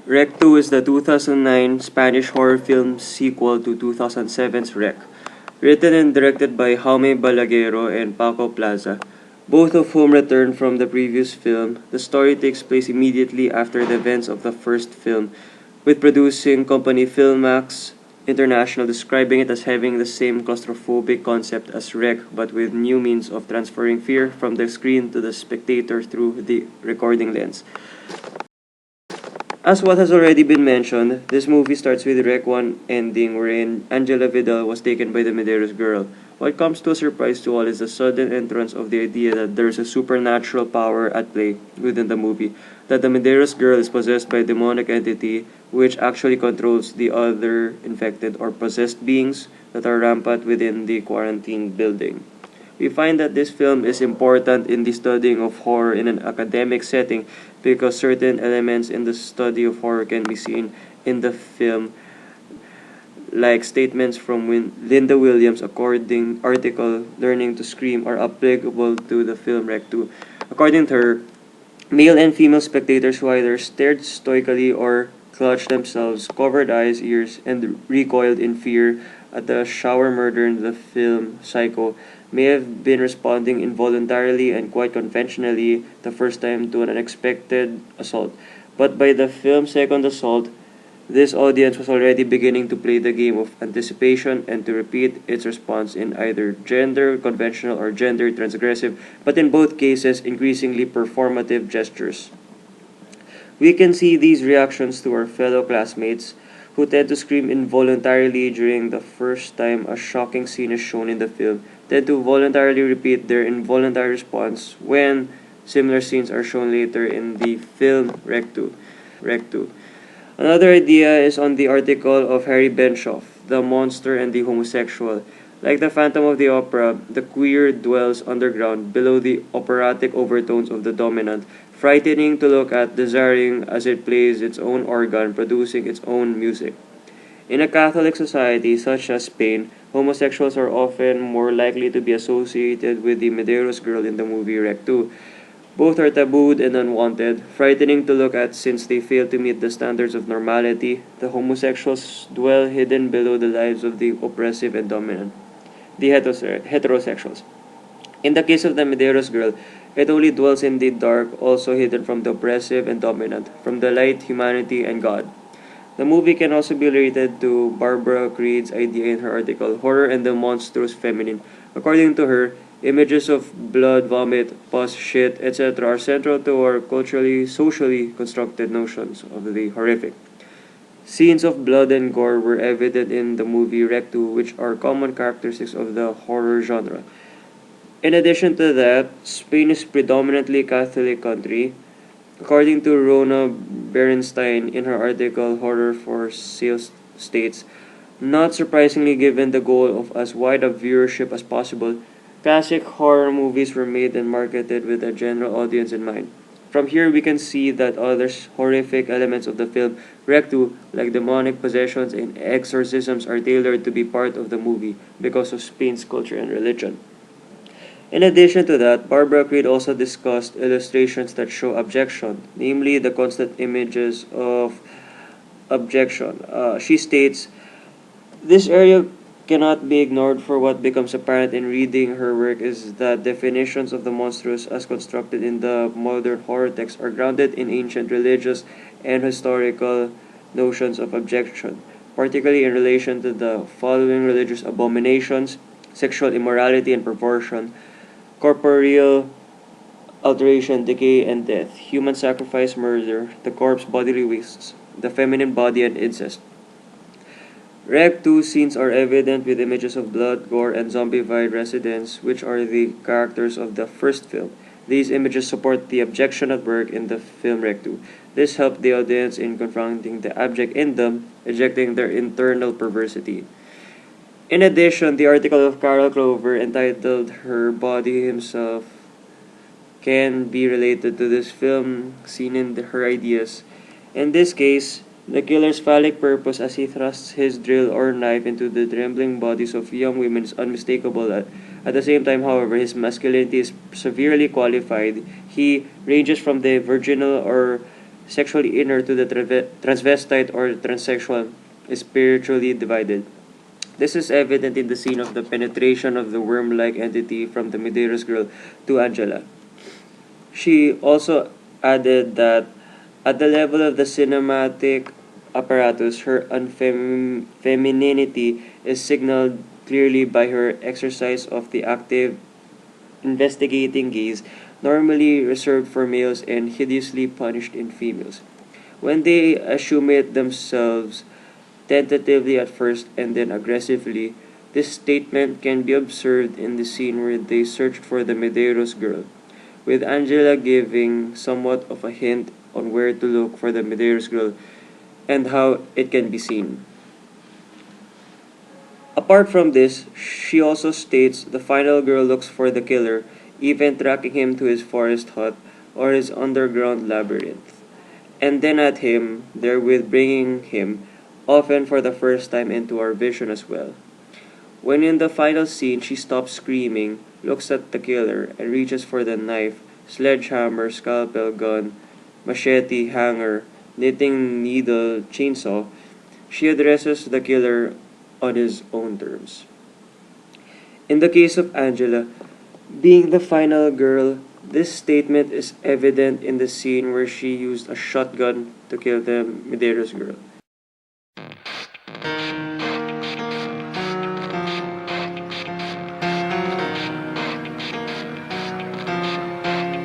Rec 2 is the 2009 Spanish horror film sequel to 2007's Rec, written and directed by Jaume Balaguero and Paco Plaza, both of whom returned from the previous film. The story takes place immediately after the events of the first film, with producing company Filmax International describing it as having the same claustrophobic concept as Rec but with new means of transferring fear from the screen to the spectator through the recording lens. As what has already been mentioned, this movie starts with Rec 1 ending wherein Angela Vidal was taken by the Medeiros girl. What comes to a surprise to all is the sudden entrance of the idea that there's a supernatural power at play within the movie, that the Medeiros girl is possessed by a demonic entity which actually controls the other infected or possessed beings that are rampant within the quarantine building. We find that this film is important in the studying of horror in an academic setting because certain elements in the study of horror can be seen in the film, like statements from Linda Williams' according article Learning to Scream are applicable to the film Rec 2. According to her, male and female spectators who either stared stoically or clutched themselves, covered eyes, ears, and recoiled in fear at the shower murder in the film Psycho may have been responding involuntarily and quite conventionally the first time to an unexpected assault. But by the film's second assault, this audience was already beginning to play the game of anticipation and to repeat its response in either gender conventional or gender transgressive, but in both cases, increasingly performative gestures. We can see these reactions to our fellow classmates who tend to scream involuntarily during the first time a shocking scene is shown in the film, tend to voluntarily repeat their involuntary response when similar scenes are shown later in the film Rec 2. Rec 2. Another idea is on the article of Harry Benshoff, The Monster and the Homosexual. Like the Phantom of the Opera, the queer dwells underground below the operatic overtones of the dominant, frightening to look at, desiring as it plays its own organ, producing its own music. In a Catholic society such as Spain, homosexuals are often more likely to be associated with the Medeiros girl in the movie Rec 2. Both are tabooed and unwanted, frightening to look at since they fail to meet the standards of normality. The homosexuals dwell hidden below the lives of the oppressive and dominant, the heterosexuals. In the case of the Medeiros girl, it only dwells in the dark, also hidden from the oppressive and dominant, from the light, humanity, and God. The movie can also be related to Barbara Creed's idea in her article, Horror and the Monstrous Feminine. According to her, images of blood, vomit, pus, shit, etc. are central to our culturally, socially constructed notions of the horrific. Scenes of blood and gore were evident in the movie Rec 2, which are common characteristics of the horror genre. In addition to that, Spain is predominantly Catholic country. According to Rona Berenstein in her article Horror for Sales states, not surprisingly given the goal of as wide a viewership as possible, classic horror movies were made and marketed with a general audience in mind. From here, we can see that other horrific elements of the film Rec 2, like demonic possessions and exorcisms, are tailored to be part of the movie because of Spain's culture and religion. In addition to that, Barbara Creed also discussed illustrations that show abjection, namely the constant images of abjection. She states, this area cannot be ignored, for what becomes apparent in reading her work is that definitions of the monstrous as constructed in the modern horror text are grounded in ancient religious and historical notions of abjection, particularly in relation to the following religious abominations: sexual immorality and perversion, corporeal alteration, decay, and death, human sacrifice, murder, the corpse, bodily wastes, the feminine body, and incest. Rec 2 scenes are evident with images of blood, gore, and zombified residents, which are the characters of the first film. These images support the abjection at work in the film Rec 2. This helped the audience in confronting the abject in them, ejecting their internal perversity. In addition, the article of Carol Clover entitled Her Body Himself can be related to this film seen in her ideas. In this case, the killer's phallic purpose as he thrusts his drill or knife into the trembling bodies of young women is unmistakable. At the same time, however, his masculinity is severely qualified. He ranges from the virginal or sexually inert to the transvestite or transsexual, is spiritually divided. This is evident in the scene of the penetration of the worm-like entity from the Medeiros girl to Angela. She also added that at the level of the cinematic apparatus, her unfemininity is signaled clearly by her exercise of the active, investigating gaze, normally reserved for males and hideously punished in females. When they assume it themselves, tentatively at first and then aggressively, this statement can be observed in the scene where they searched for the Medeiros girl, with Angela giving somewhat of a hint on where to look for the Medeiros girl and how it can be seen. Apart from this, she also states the final girl looks for the killer, even tracking him to his forest hut or his underground labyrinth, and then at him, therewith bringing him, often for the first time, into our vision as well. When in the final scene she stops screaming, looks at the killer, and reaches for the knife, sledgehammer, scalpel, gun, machete, hanger, knitting needle, chainsaw, she addresses the killer on his own terms. In the case of Angela, being the final girl, this statement is evident in the scene where she used a shotgun to kill the Medeiros girl.